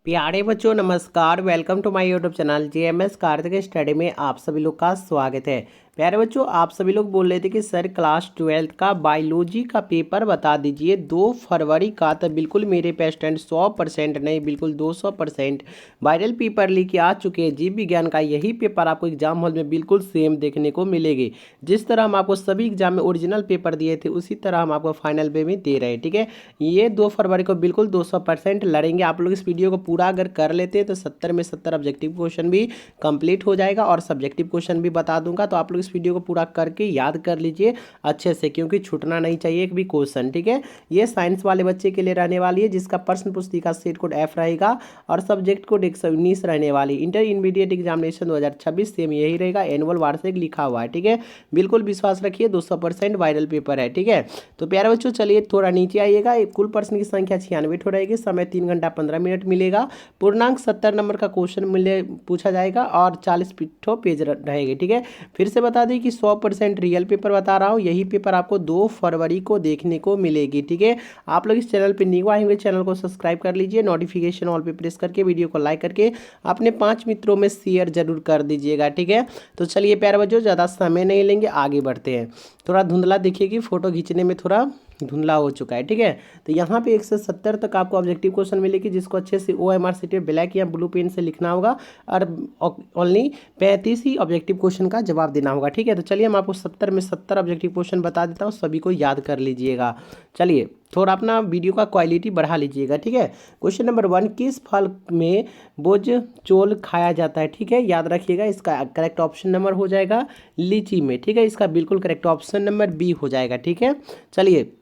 प्यारे बच्चों नमस्कार। Welcome to my YouTube channel JMS Kartik study में आप सभी लोग का स्वागत है। प्यारे बच्चों, आप सभी लोग बोल रहे थे कि सर क्लास 12th का बायोलॉजी का पेपर बता दीजिए 2 फरवरी का। तो बिल्कुल मेरे पे स्टैंड 100% नहीं, बिल्कुल 200% वायरल पेपर लेके आ चुके हैं। जीव विज्ञान का यही पेपर आपको एग्जाम हॉल में बिल्कुल सेम देखने को मिलेगी। जिस तरह हम आपको सभी एग्जाम में ओरिजिनल पेपर दिए थे उसी तरह हम आपको फाइनल पे भी दे रहे हैं। ठीक है, ये 2 फरवरी को बिल्कुल 200% लड़ेंगे। आप लोग इस वीडियो को पूरा अगर कर लेते हैं तो 70 में 70 ऑब्जेक्टिव क्वेश्चन भी कंप्लीट हो जाएगा और सब्जेक्टिव क्वेश्चन भी बता दूंगा। तो आप लोग इस वीडियो को पूरा करके याद कर लीजिए अच्छे से, क्योंकि छूटना नहीं चाहिए एक भी क्वेश्चन। ठीक है, ये साइंस वाले बच्चे के लिए रहने वाली है, जिसका प्रश्न पुस्तिका सेट कोड F रहेगा और सब्जेक्ट कोड 119 रहने वाली। इंटरमीडिएट एग्जामिनेशन 2026 सेम यही रहेगा, एनुअल वार्षिक लिखा हुआ है। ठीक है, बिल्कुल विश्वास रखिए, 200% वायरल पेपर है। ठीक है, तो प्यारे बच्चों चलिए थोड़ा नीचे आइएगा। कुल प्रश्न की संख्या 96 हो रहेगी, समय 3 घंटा 15 मिनट मिलेगा। पूर्णांक 70 नंबर का क्वेश्चन मिले पूछा जाएगा और 40 पेज रहेगी। ठीक है, फिर से बता दें कि 100% रियल पेपर बता रहा हूँ। यही पेपर आपको 2 फरवरी को देखने को मिलेगी। ठीक है, आप लोग इस चैनल पे न्यू आए हुए चैनल को सब्सक्राइब कर लीजिए, नोटिफिकेशन ऑल पे प्रेस करके वीडियो को लाइक करके अपने 5 मित्रों में शेयर जरूर कर दीजिएगा। ठीक है, तो चलिए प्यारे बच्चों ज़्यादा समय नहीं लेंगे, आगे बढ़ते हैं। थोड़ा धुंधला देखिए, फोटो खींचने में थोड़ा धुंधला हो चुका है। ठीक है, तो यहाँ पे 170 तक आपको ऑब्जेक्टिव क्वेश्चन मिलेगी, जिसको अच्छे से OMR शीट पे ब्लैक या ब्लू पेन से लिखना होगा और ओनली 35 ही ऑब्जेक्टिव क्वेश्चन का जवाब देना होगा। ठीक है, तो चलिए हम आपको 70 में 70 ऑब्जेक्टिव क्वेश्चन बता देता हूँ, सभी को याद कर लीजिएगा। चलिए थोड़ा अपना वीडियो का क्वालिटी बढ़ा लीजिएगा। ठीक है, क्वेश्चन नंबर 1, किस फल में बोझचोल खाया जाता है? ठीक है, याद रखिएगा, इसका करेक्ट ऑप्शन नंबर हो जाएगा लीची में। ठीक है, इसका बिल्कुल करेक्ट ऑप्शन नंबर बी हो जाएगा। ठीक है, चलिए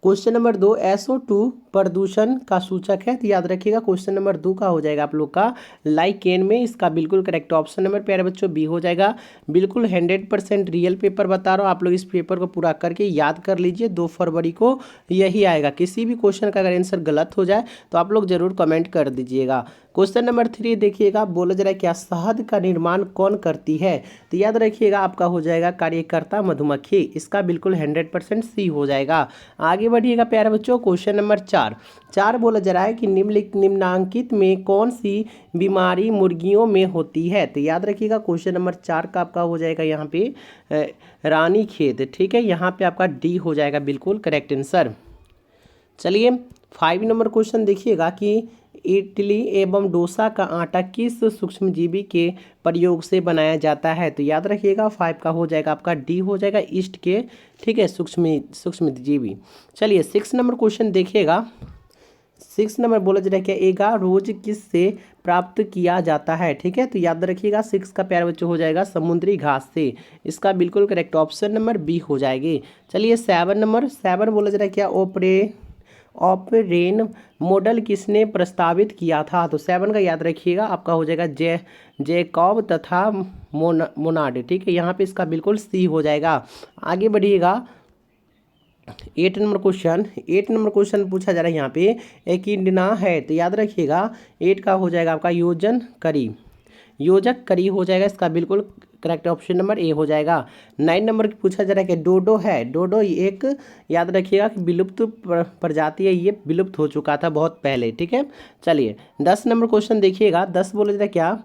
क्वेश्चन नंबर 2, SO2 प्रदूषण का सूचक है। तो याद रखिएगा क्वेश्चन नंबर 2 का हो जाएगा आप लोग का लाइकेन में। इसका बिल्कुल करेक्ट ऑप्शन नंबर प्यारे बच्चों बी हो जाएगा। बिल्कुल 100% रियल पेपर बता रहा हूँ, आप लोग इस पेपर को पूरा करके याद कर लीजिए। 2 फरवरी को यही आएगा। किसी भी क्वेश्चन का अगर आंसर गलत हो जाए तो आप लोग जरूर कमेंट कर दीजिएगा। क्वेश्चन नंबर 3 देखिएगा, बोला जा रहा है क्या शहद का निर्माण कौन करती है? तो याद रखिएगा आपका हो जाएगा कार्यकर्ता मधुमक्खी। इसका बिल्कुल 100% सी हो जाएगा। आगे बढ़िएगा प्यारे बच्चों, क्वेश्चन नंबर 4 बोला जा रहा है कि निम्नांकित में कौन सी बीमारी मुर्गियों में होती है? तो याद रखिएगा क्वेश्चन नंबर 4 का आपका हो जाएगा यहाँ पे रानीखेत। ठीक है, यहाँ पे आपका डी हो जाएगा बिल्कुल करेक्ट आंसर। चलिए 5 नंबर क्वेश्चन देखिएगा कि इडली एवं डोसा का आटा किस सूक्ष्मजीवी के प्रयोग से बनाया जाता है? तो याद रखिएगा 5 का हो जाएगा आपका डी हो जाएगा ईस्ट के। ठीक है, सूक्ष्मजीवी। चलिए 6 नंबर क्वेश्चन देखिएगा। 6 नंबर बोला जा रहा है क्या एगा रोज किस से प्राप्त किया जाता है? ठीक है, तो याद रखिएगा 6 का प्यारे बच्चों हो जाएगा समुद्री घास से। इसका बिल्कुल करेक्ट ऑप्शन नंबर बी हो जाएगी। चलिए 7 बोला जा रहा है क्या ऑपरेन मॉडल किसने प्रस्तावित किया था? तो 7 का याद रखिएगा आपका हो जाएगा जैकब तथा मोनार्ड। ठीक है, यहाँ पे इसका बिल्कुल सी हो जाएगा। आगे बढ़िएगा 8 नंबर क्वेश्चन पूछा जा रहा है यहाँ पे एकिडना है। तो याद रखिएगा 8 का हो जाएगा आपका योजक करी हो जाएगा। इसका बिल्कुल करेक्ट ऑप्शन नंबर ए हो जाएगा। 9 नंबर पूछा जा रहा है कि डोडो है। डोडो एक याद रखिएगा कि विलुप्त प्रजाति है, ये विलुप्त हो चुका था बहुत पहले। ठीक है, चलिए 10 नंबर क्वेश्चन देखिएगा। 10 बोला जा रहा है क्या,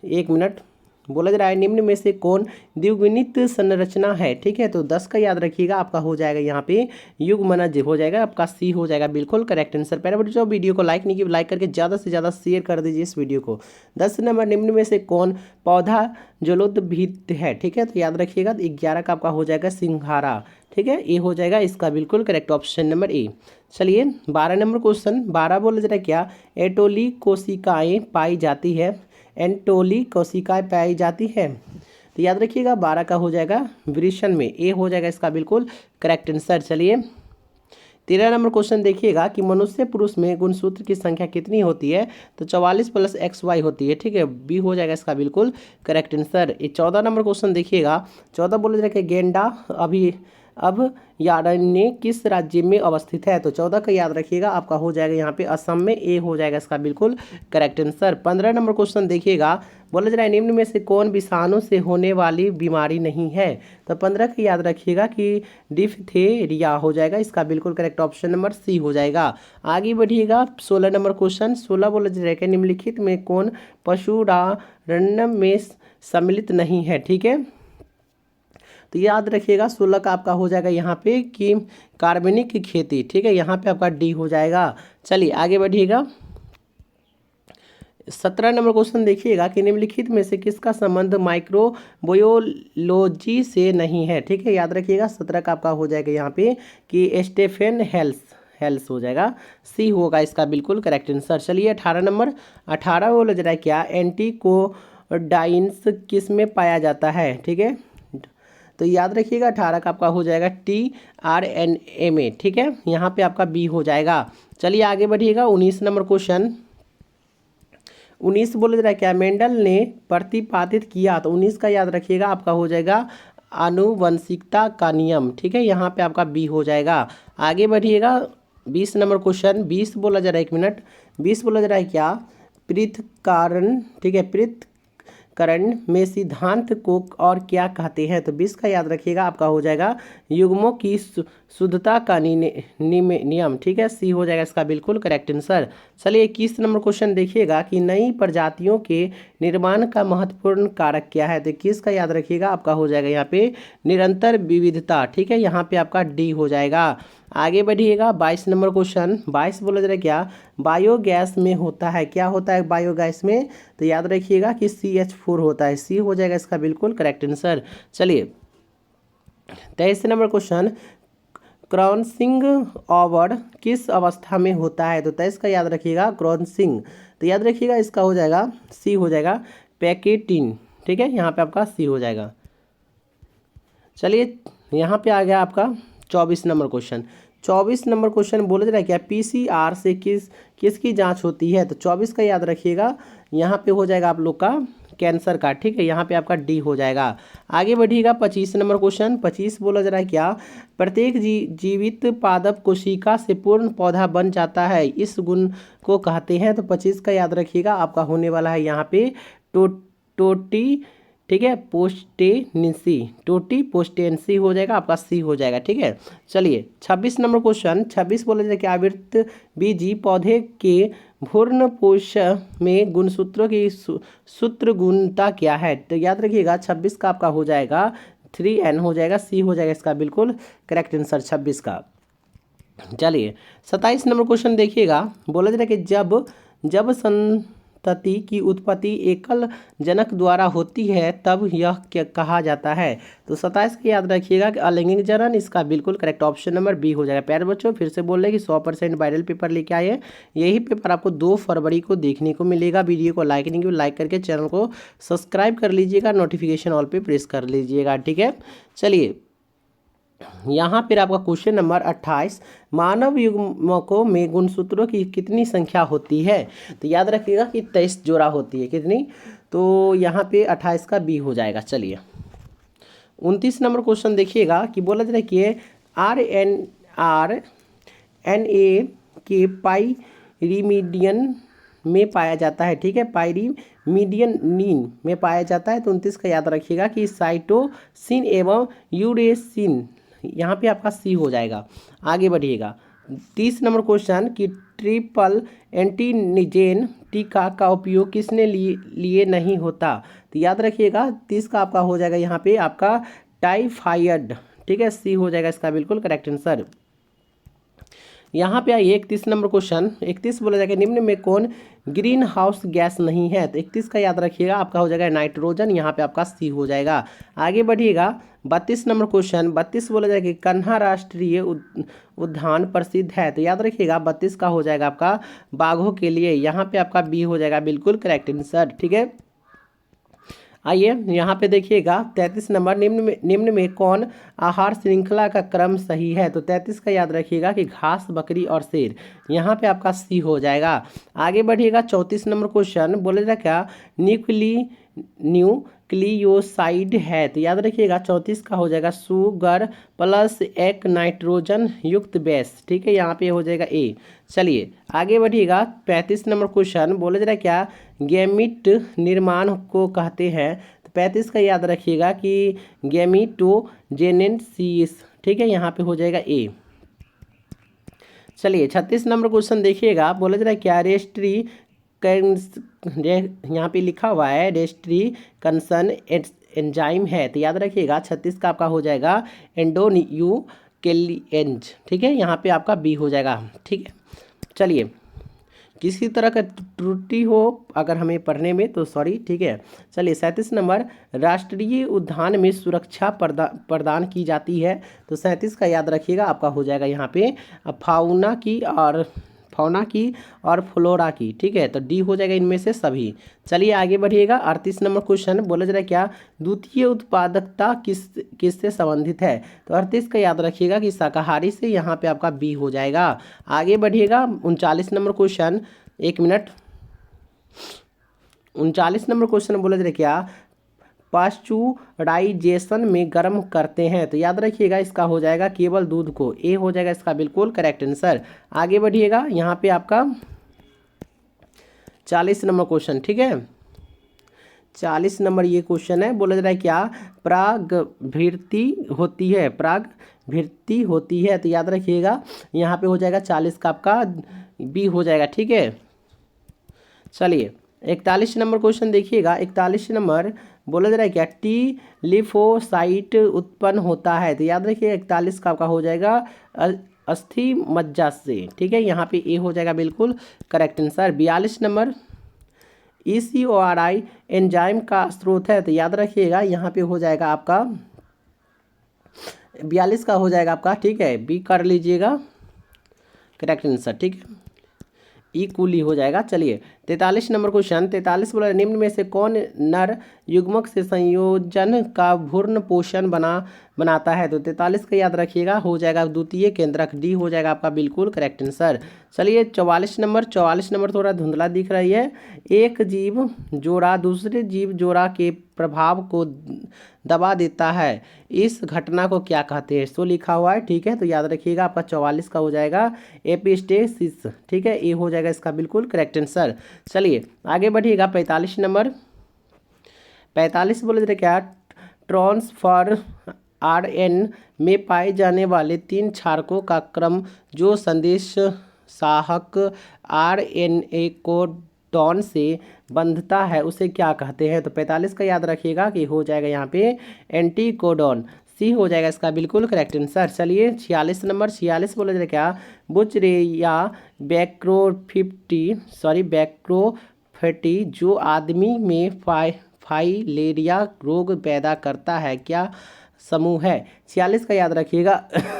1 मिनट, बोला जा रहा है निम्न में से कौन द्विगुणित संरचना है? ठीक है, तो 10 का याद रखिएगा आपका हो जाएगा यहाँ पे युग्मनज हो जाएगा, आपका सी हो जाएगा बिल्कुल करेक्ट आंसर। पहले बच्चों वीडियो को लाइक नहीं किया, लाइक करके ज़्यादा से ज़्यादा शेयर कर दीजिए इस वीडियो को। 10 नंबर, निम्न में से कौन पौधा जलोद्भिद है? ठीक है, तो याद रखिएगा 11 का आपका हो जाएगा सिंघारा। ठीक है, ए हो जाएगा इसका बिल्कुल करेक्ट ऑप्शन नंबर ए। चलिए 12 नंबर क्वेश्चन। 12 बोला जा रहा है क्या एटोली कोशिकाएँ पाई जाती है? एंटोली कोशिकाएं पाई जाती है। तो याद रखिएगा 12 का हो जाएगा वृषण में, ए हो जाएगा इसका बिल्कुल करेक्ट आंसर। चलिए 13 नंबर क्वेश्चन देखिएगा कि मनुष्य पुरुष में गुणसूत्र की संख्या कितनी होती है? तो 44 + XY होती है। ठीक है, बी हो जाएगा इसका बिल्कुल करेक्ट आंसर। 14 नंबर क्वेश्चन देखिएगा। 14 बोला जाएगा कि गेंडा अभयारण्य किस राज्य में अवस्थित है? तो 14 का याद रखिएगा, आपका हो जाएगा यहाँ पे असम में, ए हो जाएगा इसका बिल्कुल करेक्ट आंसर। 15 नंबर क्वेश्चन देखिएगा, बोला जा रहा है निम्न में से कौन विषाणु से होने वाली बीमारी नहीं है? तो 15 का याद रखिएगा कि डिप्थेरिया हो जाएगा इसका बिल्कुल करेक्ट ऑप्शन नंबर सी हो जाएगा। आगे बढ़िएगा 16 नंबर क्वेश्चन। 16 बोला जा रहा है कि निम्नलिखित में कौन पशुरारण्य में सम्मिलित नहीं है? ठीक है, तो याद रखिएगा 16 का आपका हो जाएगा यहाँ पे कि कार्बनिक खेती। ठीक है, यहाँ पे आपका डी हो जाएगा। चलिए आगे बढ़िएगा। 17 नंबर क्वेश्चन देखिएगा कि निम्नलिखित में से किसका संबंध माइक्रोबायोलॉजी से नहीं है? ठीक है, याद रखिएगा 17 का आपका हो जाएगा यहाँ पे कि स्टेफेन हेल्स हो जाएगा, सी होगा इसका बिल्कुल करेक्ट आंसर। चलिए 18 नंबर, 18 बोला जा रहा है क्या एंटीकोडाइंस किस में पाया जाता है? ठीक है, तो याद रखिएगा 18 का आपका हो जाएगा tRNA में। ठीक है, यहाँ पे आपका बी हो जाएगा। चलिए आगे बढ़िएगा। 19 नंबर क्वेश्चन, 19 बोला जा रहा है क्या मेंडल ने प्रतिपादित किया? तो 19 का याद रखिएगा, आपका हो जाएगा आनुवंशिकता का नियम। ठीक है, यहाँ पे आपका बी हो जाएगा। आगे बढ़िएगा 20 नंबर क्वेश्चन, 20 बोला जा रहा है, एक मिनट, 20 बोला जा रहा है क्या पृथक्करण। ठीक है, पृथक्करण में सिद्धांत को और क्या कहते हैं? तो 20 का याद रखिएगा, आपका हो जाएगा युग्मों की शुद्धता का नियम। ठीक है, सी हो जाएगा इसका बिल्कुल करेक्ट आंसर। चलिए 21 नंबर क्वेश्चन देखिएगा कि नई प्रजातियों के निर्माण का महत्वपूर्ण कारक क्या है? तो 21 का याद रखिएगा, आपका हो जाएगा यहाँ पे निरंतर विविधता। ठीक है, यहाँ पे आपका डी हो जाएगा। आगे बढ़िएगा 22 नंबर क्वेश्चन, 22 बोला जा रहा है क्या बायोगैस में होता है? क्या होता है बायोगैस में? तो याद रखिएगा कि CH4 होता है, सी हो जाएगा इसका बिल्कुल करेक्ट आंसर। चलिए 23 नंबर क्वेश्चन, क्रॉसिंग ओवर किस अवस्था में होता है? तो 23 का याद रखिएगा क्रॉसिंग, तो याद रखिएगा इसका हो जाएगा सी हो जाएगा पैकेटिन। ठीक है, यहाँ पे आपका सी हो जाएगा। चलिए यहाँ पे आ गया आपका 24 नंबर क्वेश्चन। 24 नंबर क्वेश्चन बोला जा रहा है क्या PCR से किसकी जांच होती है? तो 24 का याद रखिएगा, यहाँ पे हो जाएगा आप लोग का कैंसर का। ठीक है, यहाँ पे आपका डी हो जाएगा। आगे बढ़िएगा 25 नंबर क्वेश्चन, 25 बोला जा रहा है क्या प्रत्येक जीवित पादप कोशिका से पूर्ण पौधा बन जाता है, इस गुण को कहते हैं? तो 25 का याद रखिएगा, आपका होने वाला है यहाँ पे टोटी। ठीक है, टोटी पोस्टेंसी हो जाएगा, आपका सी हो जाएगा। ठीक है, चलिए 26 नंबर क्वेश्चन, 26 बोला जाए कि आवृत्त बीजी पौधे के भ्रूण पोष में गुणसूत्रों की सूत्र गुणता क्या है? तो याद रखिएगा 26 का आपका हो जाएगा 3N हो जाएगा, सी हो जाएगा इसका बिल्कुल करेक्ट आंसर 26 का। चलिए 27 नंबर क्वेश्चन देखिएगा, बोला जा रहा है कि जब संतति की उत्पत्ति एकल जनक द्वारा होती है तब यह क्या कहा जाता है? तो 27 की याद रखिएगा कि अलैंगिक जनन, इसका बिल्कुल करेक्ट ऑप्शन नंबर बी हो जाएगा। प्यारे बच्चों फिर से बोल रहे हैं कि 100% वायरल पेपर लेके आए हैं। यही पेपर आपको 2 फरवरी को देखने को मिलेगा। वीडियो को लाइक नहीं किया, लाइक करके चैनल को सब्सक्राइब कर लीजिएगा, नोटिफिकेशन ऑल पे प्रेस कर लीजिएगा। ठीक है, चलिए यहाँ पर आपका क्वेश्चन नंबर 28, मानव युग्मकों में गुणसूत्रों की कितनी संख्या होती है? तो याद रखिएगा कि 23 जोड़ा होती है। कितनी? तो यहाँ पे 28 का बी हो जाएगा। चलिए 29 नंबर क्वेश्चन देखिएगा कि बोला जा रहा है कि RNA के पाइरीमिडियन में पाया जाता है। ठीक है, पाइरीमिडियनिन में पाया जाता है। तो 29 का याद रखिएगा कि साइटोसिन एवं यूरेसिन, यहाँ पे आपका सी हो जाएगा। आगे बढ़िएगा 30 नंबर क्वेश्चन कि ट्रिपल एंटीजेन टीका का उपयोग किसने लिए नहीं होता? तो याद रखिएगा 30 का आपका हो जाएगा यहाँ पे आपका टाइफाइड। ठीक है, सी हो जाएगा इसका बिल्कुल करेक्ट आंसर। यहाँ पे आइए 31 नंबर क्वेश्चन, 31 बोला जाएगा निम्न में कौन ग्रीन हाउस गैस नहीं है? तो 31 का याद रखिएगा, आपका हो जाएगा नाइट्रोजन, यहाँ पे आपका सी हो जाएगा। आगे बढ़िएगा 32 नंबर क्वेश्चन, 32 बोला जाएगा कान्हा राष्ट्रीय उद्यान प्रसिद्ध है। तो याद रखिएगा 32 का हो जाएगा आपका बाघों के लिए, यहाँ पे आपका बी हो जाएगा बिल्कुल करेक्ट आंसर। ठीक है, आइए यहाँ पे देखिएगा 33 नंबर, निम्न में कौन आहार श्रृंखला का क्रम सही है? तो 33 का याद रखिएगा कि घास, बकरी और शेर, यहाँ पे आपका सी हो जाएगा। आगे बढ़िएगा 34 नंबर क्वेश्चन, बोले जा क्या न्यूक्लियोसाइड है। तो याद रखिएगा 34 का हो जाएगा सुगर प्लस एक नाइट्रोजन युक्त बेस। ठीक है, यहाँ पे हो जाएगा ए। चलिए आगे बढ़िएगा। 35 नंबर क्वेश्चन बोले जरा क्या गैमीट निर्माण को कहते हैं। तो 35 का याद रखिएगा कि गैमीटोजेनेसिस। ठीक है, यहाँ पे हो जाएगा ए। चलिए 36 नंबर क्वेश्चन देखिएगा। बोला जरा क्या रेस्ट्री यहाँ पे लिखा हुआ है रेस्ट्री कंसन एंजाइम है। तो याद रखिएगा 36 का आपका हो जाएगा एंडोन्यूक्लियेज। ठीक है, यहाँ पे आपका बी हो जाएगा। ठीक है, चलिए किसी तरह का त्रुटि हो अगर हमें पढ़ने में तो सॉरी। ठीक है, चलिए 37 नंबर राष्ट्रीय उद्यान में सुरक्षा प्रदान की जाती है। तो 37 का याद रखिएगा आपका हो जाएगा यहाँ पे फाउना की और फ्लोरा की। ठीक है, तो डी हो जाएगा इनमें से सभी। चलिए आगे बढ़िएगा। 38 नंबर क्वेश्चन बोला जा रहा है क्या द्वितीय उत्पादकता किससे संबंधित है। तो 38 का याद रखिएगा कि शाकाहारी से। यहाँ पे आपका बी हो जाएगा। आगे बढ़िएगा। 39 नंबर क्वेश्चन, एक मिनट। 39 नंबर क्वेश्चन बोला जा रहा है क्या पास्चुराइजेशन में गर्म करते हैं। तो याद रखिएगा इसका हो जाएगा केवल दूध को। ए हो जाएगा इसका बिल्कुल करेक्ट आंसर। आगे बढ़िएगा। यहाँ पे आपका 40 नंबर क्वेश्चन। ठीक है, 40 नंबर ये क्वेश्चन है। बोला जा रहा है क्या परागभित्ति होती है। तो याद रखिएगा यहाँ पे हो जाएगा 40 का आपका बी हो जाएगा। ठीक है, चलिए 41 नंबर क्वेश्चन देखिएगा। 41 नंबर बोला जा रहा है क्या टी लिफोसाइट उत्पन्न होता है। तो याद रखिए 41 का आपका हो जाएगा अस्थि मज्जा से। ठीक है, यहाँ पे ए हो जाएगा बिल्कुल correct answer. 42 number ECORI enzyme का स्रोत है। तो याद रखिएगा यहाँ पे हो जाएगा आपका 42 का हो जाएगा आपका। ठीक है, बी कर लीजिएगा करेक्ट आंसर। ठीक है, इक्वली हो जाएगा। चलिए 43 नंबर क्वेश्चन। 43 बोला निम्न में से कौन नर युग्मक से संयोजन का भ्रूण पोषण बनाता है। तो 43 का याद रखिएगा हो जाएगा द्वितीय केंद्रक। डी हो जाएगा आपका बिल्कुल करेक्ट आंसर। चलिए 44 नंबर थोड़ा धुंधला दिख रही है। एक जीव जोड़ा दूसरे जीव जोड़ा के प्रभाव को दबा देता है, इस घटना को क्या कहते हैं। सो लिखा हुआ है। ठीक है, तो याद रखिएगा आपका 44 का हो जाएगा एपिस्टेसिस। ठीक है, ए हो जाएगा इसका बिल्कुल करेक्ट आंसर। चलिए आगे बढ़िएगा। 45 नंबर 45 बोले थे क्या ट्रांसफर RN में पाए जाने वाले 3 क्षारकों का क्रम जो संदेश साहक RNA कोडॉन से बंधता है उसे क्या कहते हैं। तो 45 का याद रखिएगा कि हो जाएगा यहाँ पे एंटीकोडॉन। सी हो जाएगा इसका बिल्कुल करेक्ट आंसर। चलिए 46 नंबर 46 बोला जाए क्या बुचरेया बैक्रोफेटी जो आदमी में फाइलेरिया रोग पैदा करता है क्या समूह है। 46 का याद रखिएगा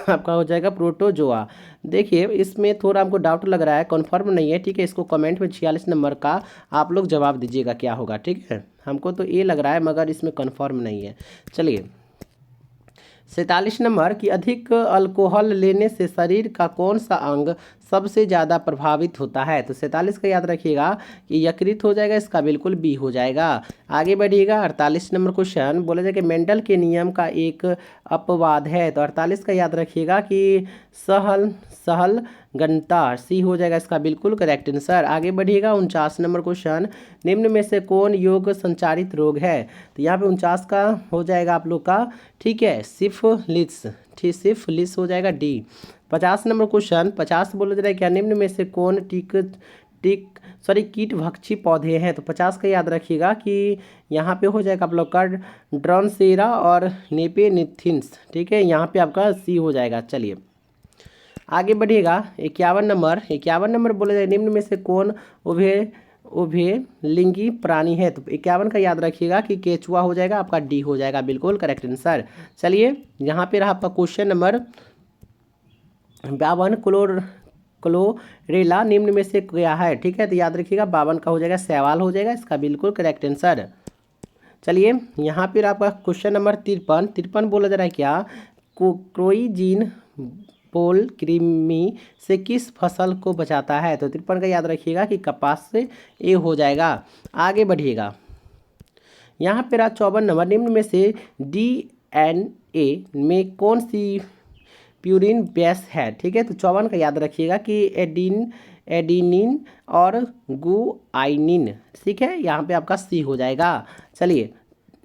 आपका हो जाएगा प्रोटोजोआ। देखिए इसमें थोड़ा हमको डाउट लग रहा है, कन्फर्म नहीं है। ठीक है, इसको कमेंट में 46 नंबर का आप लोग जवाब दीजिएगा क्या होगा। ठीक है, हमको तो ये लग रहा है मगर इसमें कन्फर्म नहीं है। चलिए 47 नंबर की अधिक अल्कोहल लेने से शरीर का कौन सा अंग सबसे ज़्यादा प्रभावित होता है। तो 47 का याद रखिएगा कि यकृत हो जाएगा इसका बिल्कुल बी हो जाएगा। आगे बढ़िएगा। 48 नंबर क्वेश्चन बोला जाए कि मेंडल के नियम का एक अपवाद है। तो 48 का याद रखिएगा कि सहल घनता। सी हो जाएगा इसका बिल्कुल करेक्ट आंसर। आगे बढ़िएगा। 49 नंबर क्वेश्चन निम्न में से कौन योग संचारित रोग है। तो यहाँ पे 49 का हो जाएगा आप लोग का ठीक है सिफिलिस। ठीक, सिफिलिस हो जाएगा डी। 50 नंबर क्वेश्चन 50 बोला जा रहा है क्या निम्न में से कौन कीटभक्षी पौधे हैं। तो 50 का याद रखिएगा कि यहाँ पे हो जाएगा आप लोग का ड्रोनसेरा और नेपेनिथिन्स। ठीक है, यहाँ पे आपका सी हो जाएगा। चलिए आगे बढ़िएगा। 51 नंबर बोला जाए निम्न में से कौन उभय लिंगी प्राणी है। तो 51 का याद रखिएगा कि केचुआ हो जाएगा आपका डी हो जाएगा बिल्कुल करेक्ट आंसर। चलिए यहाँ पे रहा आपका क्वेश्चन नंबर 52 क्लोरेला निम्न में से क्या है। ठीक है, तो याद रखिएगा 52 का हो जाएगा सवाल हो जाएगा इसका बिल्कुल करेक्ट आंसर। चलिए यहाँ पर आपका क्वेश्चन नंबर 53 बोला जा रहा है क्या कोई जीन पोल कृमि से किस फसल को बचाता है। तो 53 का याद रखिएगा कि कपास से ए हो जाएगा। आगे बढ़िएगा। यहाँ पे रहा 54 नंबर, निम्न में से DNA में कौन सी प्यूरिन बेस है। ठीक है, तो 54 का याद रखिएगा कि एडिनिन और गुआइनिन। ठीक है, यहाँ पे आपका सी हो जाएगा। चलिए,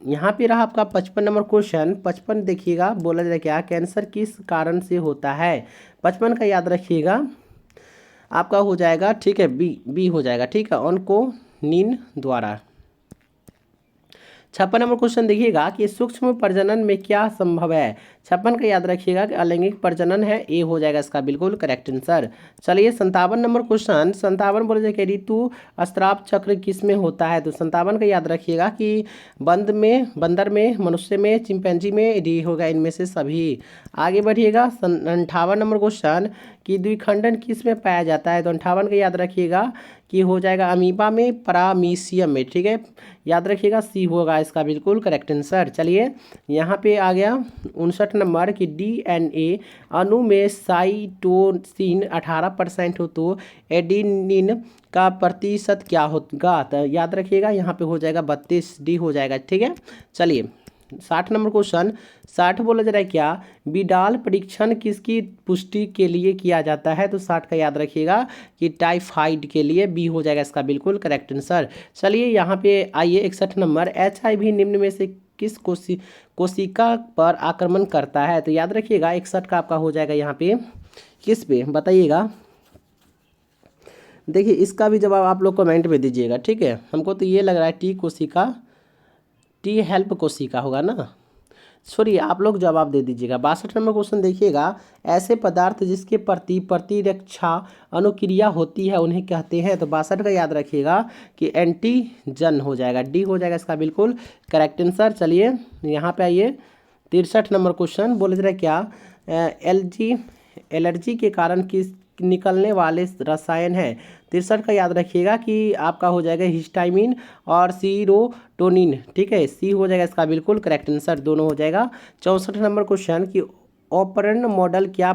यहाँ पे रहा आपका 55 नंबर क्वेश्चन। 55 देखिएगा, बोला जाए क्या, कैंसर किस कारण से होता है। 55 का याद रखिएगा, आपका हो जाएगा, ठीक है, बी हो जाएगा। ठीक है, ऑनकोनिन द्वारा। 56 नंबर क्वेश्चन देखिएगा कि सूक्ष्म प्रजनन में क्या संभव है। 56 का याद रखिएगा कि अलैंगिक प्रजनन है, ए हो जाएगा इसका बिल्कुल करेक्ट आंसर। चलिए 57 नंबर क्वेश्चन। 57 बोले जाए कि ऋतु स्राव चक्र किस में होता है। तो 57 का याद रखिएगा कि बंदर में, मनुष्य में, चिंपैंजी में, डी होगा इनमें से सभी। आगे बढ़िएगा 58 नंबर क्वेश्चन कि द्विखंडन किस में पाया जाता है। तो 58 का याद रखिएगा कि हो जाएगा अमीबा में, परामीशियम में। ठीक है, याद रखिएगा सी होगा इसका बिल्कुल करेक्ट आंसर। चलिए यहाँ पे आ गया 59 नंबर कि DNA अणु में साइटोसिन 18% हो तो एडिनिन का प्रतिशत क्या होगा। तो याद रखिएगा यहाँ पे हो जाएगा 32, डी हो जाएगा। ठीक है, चलिए 60 नंबर क्वेश्चन। 60 बोला जा रहा है क्या, विडाल परीक्षण किसकी पुष्टि के लिए किया जाता है। तो 60 का याद रखिएगा कि टाइफाइड के लिए, बी हो जाएगा इसका बिल्कुल करेक्ट आंसर। चलिए यहाँ पे आइए 61 नंबर, HIV निम्न में से किस कोशिका पर आक्रमण करता है। तो याद रखिएगा 61 का आपका हो जाएगा यहाँ पे किस पे बताइएगा। देखिए इसका भी जवाब आप लोग कमेंट में दीजिएगा। ठीक है, हमको तो ये लग रहा है टी हेल्प कोशिका होगा ना। सॉरी, आप लोग जवाब दे दीजिएगा। 62 नंबर क्वेश्चन देखिएगा, ऐसे पदार्थ जिसके प्रति प्रतिरक्षा अनुक्रिया होती है उन्हें कहते हैं। तो 62 का याद रखिएगा कि एंटीजन हो जाएगा, डी हो जाएगा इसका बिल्कुल करेक्ट आंसर। चलिए यहाँ पे आइए 63 नंबर क्वेश्चन। बोले जरा क्या, एलर्जी के कारण किस निकलने वाले रसायन है। 63 का याद रखिएगा कि आपका हो जाएगा हिस्टामिन और सीरोटोनिन। ठीक है, सी हो जाएगा इसका बिल्कुल करेक्ट आंसर, दोनों हो जाएगा। 64 नंबर क्वेश्चन कि ऑपरेंट मॉडल क्या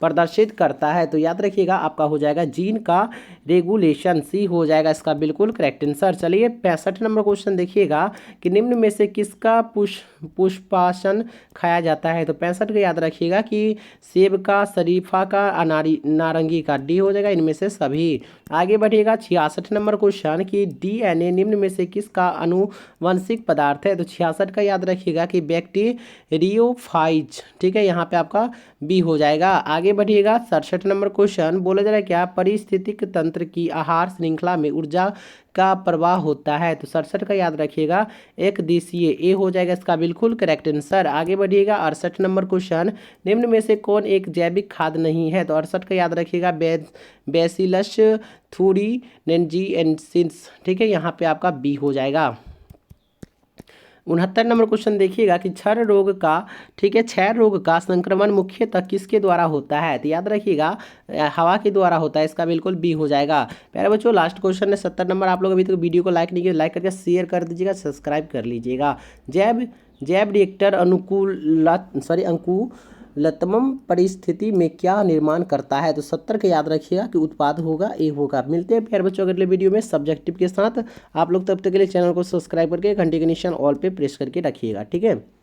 प्रदर्शित करता है। तो याद रखिएगा आपका हो जाएगा जीन का रेगुलेशन, सी हो जाएगा इसका बिल्कुल करेक्ट आंसर। चलिए 65 नंबर क्वेश्चन देखिएगा कि निम्न में से किसका पुष्पासन खाया जाता है। तो 65 का याद रखिएगा कि सेब का, शरीफा का, नारंगी का, डी हो जाएगा इनमें से सभी। आगे बढ़िएगा 66 नंबर क्वेश्चन कि DNA निम्न में से किसका आनुवंशिक पदार्थ है। तो 66 का याद रखिएगा कि बैक्टीरियोफाइज। ठीक है, यहाँ पे आपका बी हो जाएगा। आगे बढ़िएगा 67 नंबर क्वेश्चन। बोला जा रहा है क्या, पारिस्थितिक तंत्र की आहार श्रृंखला में ऊर्जा का प्रवाह होता है। तो 67 का याद रखिएगा एक दिशीय, ए हो जाएगा इसका बिल्कुल करेक्ट आंसर। आगे बढ़िएगा 68 नंबर क्वेश्चन, निम्न में से कौन एक जैविक खाद नहीं है। तो 68 का याद रखिएगा बेसिलस थूरिनजिएंसिस। ठीक है, यहाँ पे आपका बी हो जाएगा। 69 नंबर क्वेश्चन देखिएगा कि क्षय रोग का, ठीक है, क्षय रोग का संक्रमण मुख्यतः किसके द्वारा होता है। तो याद रखिएगा हवा के द्वारा होता है, इसका बिल्कुल बी हो जाएगा। प्यारे बच्चों लास्ट क्वेश्चन है 70 नंबर। आप लोग अभी तक वीडियो को लाइक नहीं किया, लाइक करके शेयर कर दीजिएगा, सब्सक्राइब कर लीजिएगा। जैव रिएक्टर अंकुलतम परिस्थिति में क्या निर्माण करता है। तो 70 का याद रखिएगा कि उत्पाद होगा, ए होगा। मिलते हैं प्यारे बच्चों अगले वीडियो में सब्जेक्टिव के साथ। आप लोग तब तक के लिए चैनल को सब्सक्राइब करके घंटी के निशान ऑल पे प्रेस करके रखिएगा। ठीक है।